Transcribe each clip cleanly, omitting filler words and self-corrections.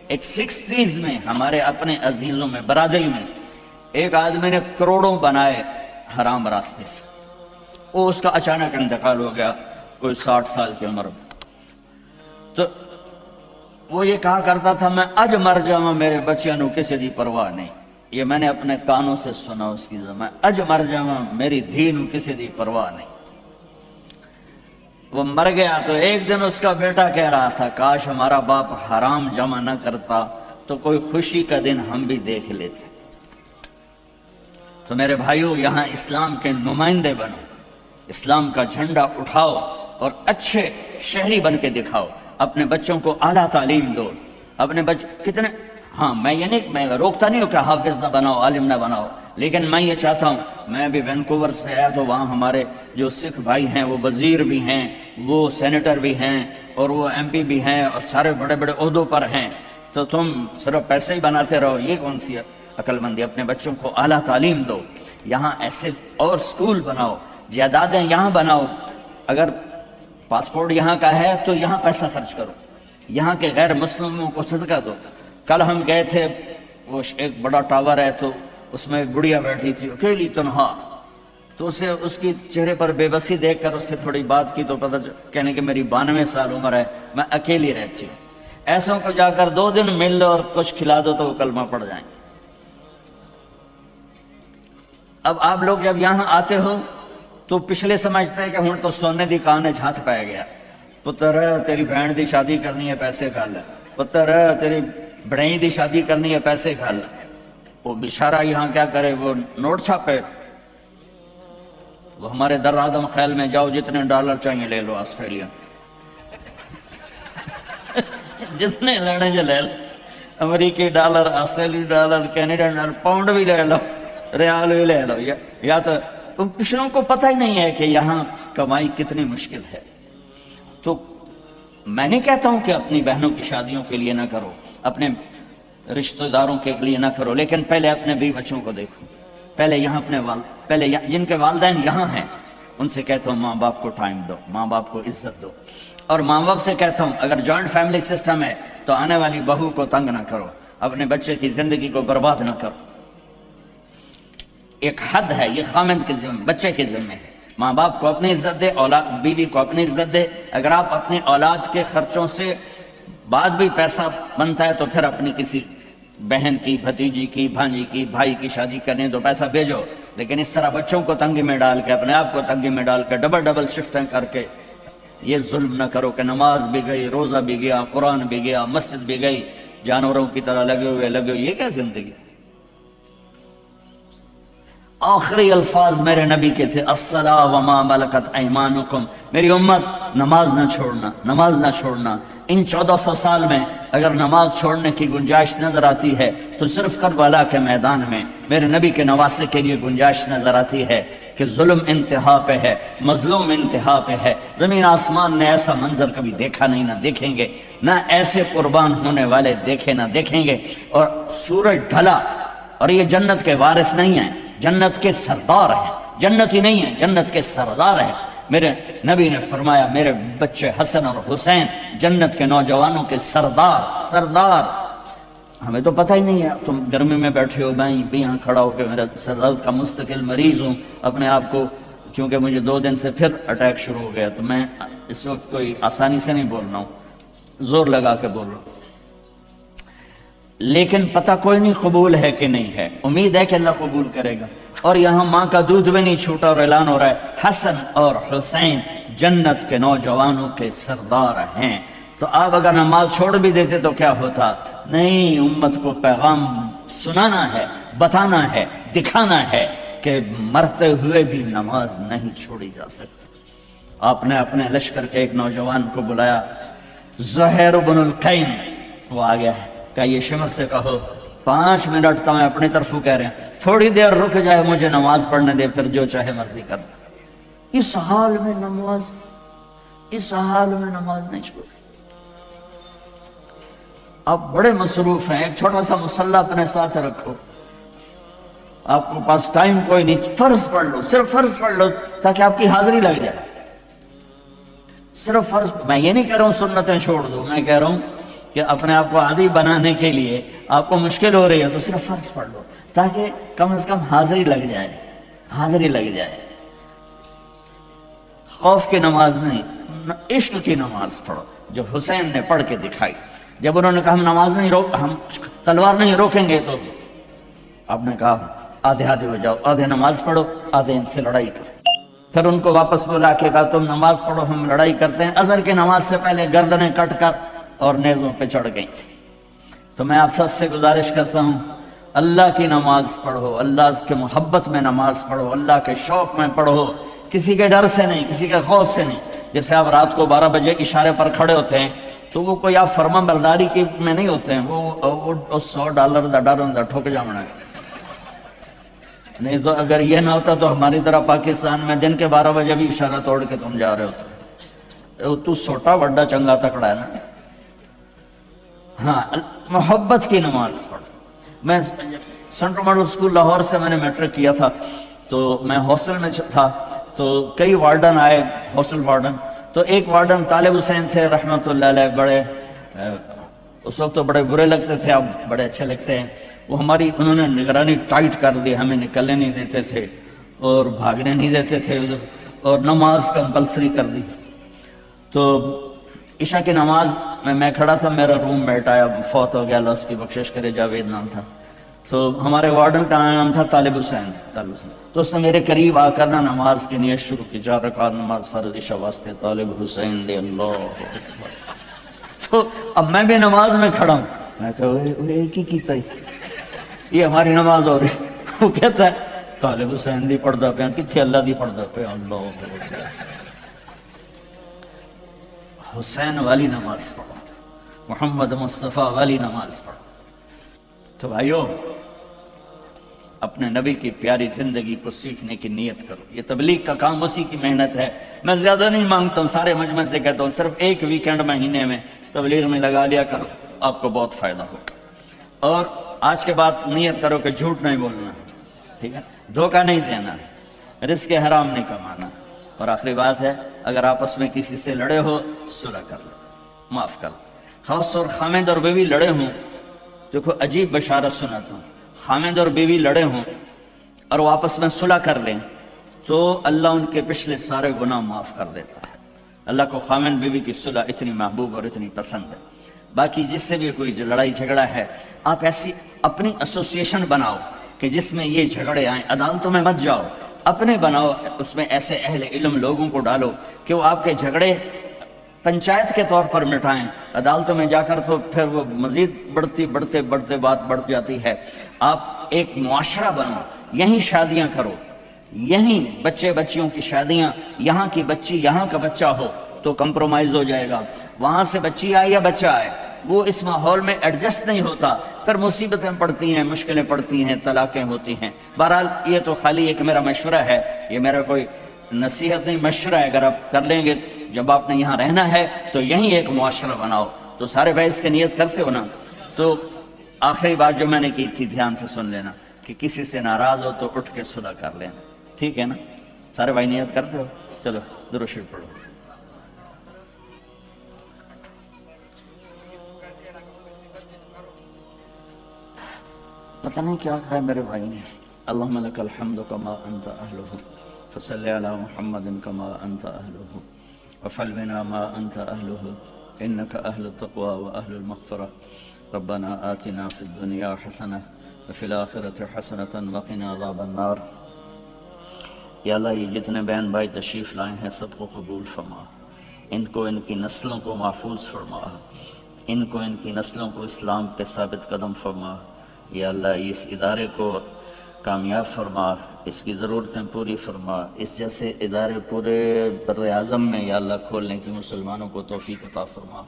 ایک 60s میں ہمارے اپنے عزیزوں میں برادری میں ایک آدمی نے کروڑوں بنائے حرام راستے سے، وہ اس کا اچانک انتقال ہو گیا کوئی 60 سال کی عمر میں۔ تو وہ یہ کہا کرتا تھا میں اج مر جاواں میرے بچیاں نو کسی دی پرواہ نہیں، یہ میں نے اپنے کانوں سے سنا اس کی زبان، میں اج مر جاواں میری دھی نو کسی دی پرواہ نہیں۔ وہ مر گیا تو ایک دن اس کا بیٹا کہہ رہا تھا کاش ہمارا باپ حرام جمع نہ کرتا تو کوئی خوشی کا دن ہم بھی دیکھ لیتے۔ تو میرے بھائیوں، یہاں اسلام کے نمائندے بنو، اسلام کا جھنڈا اٹھاؤ اور اچھے شہری بن کے دکھاؤ، اپنے بچوں کو اعلیٰ تعلیم دو، اپنے کتنے، ہاں میں یہ نہیں، میں روکتا نہیں ہوں کہ حافظ نہ بناؤ، عالم نہ بناؤ، لیکن میں یہ چاہتا ہوں، میں بھی وینکوور سے آیا تو وہاں ہمارے جو سکھ بھائی ہیں وہ وزیر بھی ہیں، وہ سینیٹر بھی ہیں، اور وہ ایم پی بھی ہیں، اور سارے بڑے بڑے عہدوں پر ہیں، تو تم صرف پیسے ہی بناتے رہو، یہ کون سی عقل مندی؟ اپنے بچوں کو اعلیٰ تعلیم دو، یہاں ایسے اور سکول بناؤ، جائیدادیں یہاں بناؤ، اگر پاسپورٹ یہاں کا ہے تو یہاں پیسہ خرچ کرو، یہاں کے غیر مسلموں کو صدقہ دو۔ کل ہم گئے تھے، وہ ایک بڑا ٹاور ہے تو اس میں ایک بڑھیا بیٹھی تھی اکیلی تنہا، تو اسے اس کی چہرے پر بے بسی دیکھ کر اس سے تھوڑی بات کی تو پتہ کہنے کہ میری 92 سال عمر ہے، میں اکیلی رہتی ہوں۔ ایسوں کو جا کر 2 دن مل لو اور کچھ کھلا دو تو وہ کلمہ پڑ جائیں۔ اب آپ لوگ جب یہاں آتے ہو تو پچھلے سمجھتے ہیں کہ ہوں تو سونے دی کان ہاتھ پہ گیا، پتر تیری بہن دی شادی کرنی ہے پیسے کھا لے، پتر تیری بڑائی دی شادی کرنی ہے پیسے کھا لے۔ وہ بیچارہ یہاں کیا کرے، وہ نوٹ چھاپے، وہ ہمارے در آدم خیل میں جاؤ، جتنے ڈالر چاہیے لے لو آسٹریلین، جتنے لینے جو لے لو، امریکی ڈالر، آسٹریلی ڈالر، کینیڈین ڈالر، پاؤنڈ بھی لے لو، ریال بھی لے لو، یا تو پچھلوں کو پتہ ہی نہیں ہے کہ یہاں کمائی کتنی مشکل ہے۔ تو میں نہیں کہتا ہوں کہ اپنی بہنوں کی شادیوں کے لیے نہ کرو، اپنے رشتہ داروں کے لیے نہ کرو، لیکن پہلے اپنے بیوی بچوں کو دیکھو، پہلے یہاں اپنے پہلے جن کے والدین یہاں ہیں ان سے کہتا ہوں ماں باپ کو ٹائم دو، ماں باپ کو عزت دو، اور ماں باپ سے کہتا ہوں اگر جوائنٹ فیملی سسٹم ہے تو آنے والی بہو کو تنگ نہ کرو، اپنے بچے کی زندگی کو برباد نہ کرو۔ ایک حد ہے، یہ خامند کے ذمہ، بچے کے ذمہ ہے، ماں باپ کو اپنی عزت دے، اولاد بیوی کو اپنی عزت دے۔ اگر آپ اپنی اولاد کے خرچوں سے بعد بھی پیسہ بنتا ہے تو پھر اپنی کسی بہن کی، بھتیجی کی، بھانجی کی، بھائی کی شادی کرنے تو پیسہ بھیجو، لیکن اس طرح بچوں کو تنگی میں ڈال کے، اپنے آپ کو تنگی میں ڈال کے، ڈبل شفٹیں کر کے یہ ظلم نہ کرو کہ نماز بھی گئی، روزہ بھی گیا، قرآن بھی گیا، مسجد بھی گئی، جانوروں کی طرح لگے ہوئے، یہ کیا زندگی؟ آخری الفاظ میرے نبی کے تھے الصلاۃ وما ملکت ایمانکم، میری امت نماز نہ چھوڑنا، نماز نہ چھوڑنا۔ ان 1400 سال میں اگر نماز چھوڑنے کی گنجائش نظر آتی ہے تو صرف کربلا کے میدان میں میرے نبی کے نواسے کے لیے گنجائش نظر آتی ہے کہ ظلم انتہا پہ ہے، مظلوم انتہا پہ ہے۔ زمین آسمان نے ایسا منظر کبھی دیکھا نہیں، نہ دیکھیں گے، نہ ایسے قربان ہونے والے دیکھے نہ دیکھیں گے۔ اور سورج ڈھلا اور یہ جنت کے وارث نہیں ہیں، جنت کے سردار ہیں، جنت ہی نہیں ہیں، جنت کے سردار ہیں۔ میرے نبی نے فرمایا میرے بچے حسن اور حسین جنت کے نوجوانوں کے سردار۔ ہمیں تو پتہ ہی نہیں ہے، تم گرمی میں بیٹھے ہو، میں بھی یہاں کھڑا ہو کے میرا سردرد کا مستقل مریض ہوں، اپنے آپ کو، چونکہ مجھے 2 دن سے پھر اٹیک شروع ہو گیا تو میں اس وقت کوئی آسانی سے نہیں بول رہا ہوں، زور لگا کے بول رہا ہوں، لیکن پتہ کوئی نہیں قبول ہے کہ نہیں ہے، امید ہے کہ اللہ قبول کرے گا۔ اور یہاں ماں کا دودھ بھی نہیں چھوٹا اور اعلان ہو رہا ہے حسن اور حسین جنت کے نوجوانوں کے سردار ہیں۔ تو آپ اگر نماز چھوڑ بھی دیتے تو کیا ہوتا؟ نہیں، امت کو پیغام سنانا ہے، بتانا ہے، دکھانا ہے کہ مرتے ہوئے بھی نماز نہیں چھوڑی جا سکتی۔ آپ نے اپنے لشکر کے ایک نوجوان کو بلایا، زہیر بن القیم، وہ آ گیا ہے، کہ یہ شمر سے کہو 5 منٹ تو میں اپنی طرفوں کہہ رہے ہیں، تھوڑی دیر رک جائے، مجھے نماز پڑھنے دے، پھر جو چاہے مرضی کر۔ اس حال میں نماز نہیں چھوڑی۔ آپ بڑے مصروف ہیں، ایک چھوٹا سا مصلی اپنے ساتھ رکھو، آپ کو پاس ٹائم کوئی نہیں، فرض پڑھ لو، صرف فرض پڑھ لو تاکہ آپ کی حاضری لگ جائے، صرف فرض۔ میں یہ نہیں کہہ رہا ہوں سنتیں چھوڑ دو، میں کہہ رہا ہوں کہ اپنے آپ کو عادی بنانے کے لیے آپ کو مشکل ہو رہی ہے تو صرف فرض پڑھ لو، تاکہ کم از کم حاضری لگ جائے، حاضری لگ جائے۔ خوف کی نماز نہیں، عشق کی نماز پڑھو، جو حسین نے پڑھ کے دکھائی۔ جب انہوں نے کہا ہم نماز نہیں ہم تلوار نہیں روکیں گے، تو آپ نے کہا آدھے آدھے ہو جاؤ، آدھے نماز پڑھو، آدھے ان سے لڑائی کرو۔ پھر ان کو واپس بلا کے کہا تم نماز پڑھو، ہم لڑائی کرتے ہیں۔ عصر کی نماز سے پہلے گردنیں کٹ کر اور نیزوں پہ چڑھ گئی تھی۔ تو میں آپ سب سے گزارش کرتا ہوں، اللہ کی نماز پڑھو، اللہ کے محبت میں نماز پڑھو، اللہ کے شوق میں پڑھو، کسی کے ڈر سے نہیں، کسی کے خوف سے نہیں۔ جیسے آپ رات کو 12 بجے اشارے پر کھڑے ہوتے ہیں تو وہ کوئی آپ فرما برداری کی میں نہیں ہوتے ہیں، وہ $100 دا ڈر ہوں ٹھوک جانا ہے۔ نہیں تو اگر یہ نہ ہوتا تو ہماری طرح پاکستان میں دن کے 12 بجے بھی اشارہ توڑ کے تم جا رہے ہوتے، تو چھوٹا بڑا چنگا تکڑا ہے نا۔ ہاں، محبت کی نماز پڑھو۔ میں سینٹرل ماڈل اسکول لاہور سے میں نے میٹرک کیا تھا، تو میں ہاسٹل میں تھا، تو کئی وارڈن آئے، ہاسٹل وارڈن۔ تو ایک وارڈن طالب حسین تھے رحمۃ اللہ علیہ، بڑے اس وقت تو بڑے برے لگتے تھے، اب بڑے اچھے لگتے ہیں۔ وہ ہماری انہوں نے نگرانی ٹائٹ کر دی، ہمیں نکلنے نہیں دیتے تھے اور بھاگنے نہیں دیتے تھے ادھر، اور نماز کمپلسری کر دی۔ تو عشاء کی نماز میں کھڑا تھا، میرا روم میٹ آیا، فوت ہو گیا، اللہ اس کی بخشش کرے، جاوید نام تھا۔ تو ہمارے وارڈن کا نام تھا طالب حسین، تو اس نے میرے قریب آ کر نماز کی نیت شروع کی، 4 رکعت نماز فرض عشاء واسطے طالب حسین دے اللہ اکبر۔ تو اب میں بھی نماز میں کھڑا ہوں، میں کہا ایک ہی کیتا ہی، یہ ہماری نماز ہو رہی۔ وہ کہتا ہے طالب حسین دی پڑھدا پیا، کتنے اللہ دی پڑھدا پیا، اللہ اکبر۔ حسین والی نماز پڑھو، محمد مصطفیٰ والی نماز پڑھو۔ تو بھائیو، اپنے نبی کی پیاری زندگی کو سیکھنے کی نیت کرو۔ یہ تبلیغ کا کام اسی کی محنت ہے۔ میں زیادہ نہیں مانگتا ہوں، سارے مجمع سے کہتا ہوں صرف ایک ویکینڈ مہینے میں تبلیغ میں لگا لیا کرو، آپ کو بہت فائدہ ہوگا۔ اور آج کے بعد نیت کرو کہ جھوٹ نہیں بولنا، ٹھیک ہے، دھوکہ نہیں دینا، رزق حرام نہیں کمانا۔ اور آخری بات ہے، اگر آپس میں کسی سے لڑے ہو صلح کر لو، معاف کر لو۔ خاص طور خامد اور بیوی لڑے ہوں، دیکھو عجیب بشارت سناتا ہوں، خامد اور بیوی لڑے ہوں اور وہ آپس میں صلح کر لیں تو اللہ ان کے پچھلے سارے گناہ معاف کر دیتا ہے۔ اللہ کو خامد بیوی کی صلح اتنی محبوب اور اتنی پسند ہے۔ باقی جس سے بھی کوئی لڑائی جھگڑا ہے، آپ ایسی اپنی ایسوسیشن بناؤ کہ جس میں یہ جھگڑے آئیں، عدالتوں میں مت جاؤ، اپنے بناؤ، اس میں ایسے اہل علم لوگوں کو ڈالو کہ وہ آپ کے جھگڑے پنچایت کے طور پر مٹائیں۔ عدالتوں میں جا کر تو پھر وہ مزید بڑھتے بات بڑھ جاتی ہے۔ آپ ایک معاشرہ بنو، یہیں شادیاں کرو، یہیں بچے بچیوں کی شادیاں، یہاں کی بچی یہاں کا بچہ ہو تو کمپرومائز ہو جائے گا۔ وہاں سے بچی آئے یا بچہ آئے، وہ اس ماحول میں ایڈجسٹ نہیں ہوتا، پھر مصیبتیں پڑتی ہیں، مشکلیں پڑتی ہیں، طلاقیں ہوتی ہیں۔ بہرحال یہ تو خالی ایک میرا مشورہ ہے، یہ میرا کوئی نصیحت نہیں، مشورہ ہے۔ اگر آپ کر لیں گے، جب آپ نے یہاں رہنا ہے تو یہیں ایک معاشرہ بناؤ۔ تو سارے بھائی اس کی نیت کرتے ہو نا؟ تو آخری بات جو میں نے کی تھی دھیان سے سن لینا، کہ کسی سے ناراض ہو تو اٹھ کے صلح کر لینا، ٹھیک ہے نا؟ سارے بھائی نیت کرتے ہو؟ چلو درود شریف پڑھو۔ پتہ نہیں کیا کہا ہے میرے بھائی نے۔ اللہم لک الحمد کما انت اہلہ، فصلی علی محمد کما انت اہلہ، وفعل بنا ما انت اہلہ، انک اہل التقوی و اہل المغفرہ۔ ربنا آتنا فی الدنیا حسنہ وفی الآخرۃ حسنۃ وقنا عذاب النار۔ یا اللہ، یہ جتنے بہن بھائی تشریف لائے ہیں سب کو قبول فرما، ان کو ان کی نسلوں کو محفوظ فرما، ان کو ان کی نسلوں کو اسلام پہ ثابت قدم فرما۔ یا اللہ، اس ادارے کو کامیاب فرما، اس کی ضرورتیں پوری فرما، اس جیسے ادارے پورے بر اعظم میں یا اللہ کھولنے کی مسلمانوں کو توفیق عطا فرما۔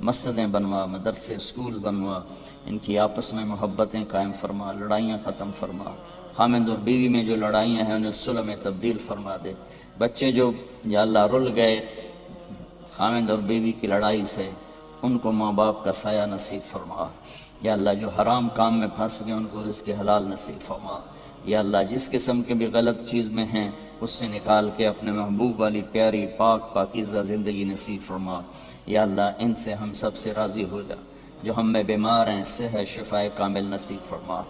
مسجدیں بنوا، مدرسے، اسکول بنوا، ان کی آپس میں محبتیں قائم فرما، لڑائیاں ختم فرما۔ خامد اور بیوی میں جو لڑائیاں ہیں انہیں صلح میں تبدیل فرما دے۔ بچے جو یا اللہ رل گئے خامد اور بیوی کی لڑائی سے، ان کو ماں باپ کا سایہ نصیب فرما۔ یا اللہ، جو حرام کام میں پھنس گئے ان کو رزق حلال نصیب فرما۔ یا اللہ، جس قسم کے بھی غلط چیز میں ہیں اس سے نکال کے اپنے محبوب والی پیاری پاک پاکیزہ زندگی نصیب فرما۔ یا اللہ، ان سے ہم سب سے راضی ہو جا۔ جو ہم میں بیمار ہیں صحت شفائے کامل نصیب فرما،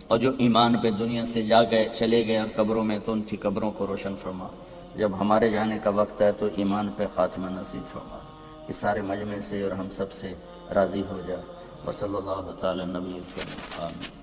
اور جو ایمان پہ دنیا سے جا گئے چلے گئے اور قبروں میں تو ان کی قبروں کو روشن فرما، جب ہمارے جانے کا وقت ہے تو ایمان پہ خاتمہ نصیب فرما، اس سارے مجمع سے اور ہم سب سے راضی ہو جا، وصلی اللہ تعالی نبی کریم آمین۔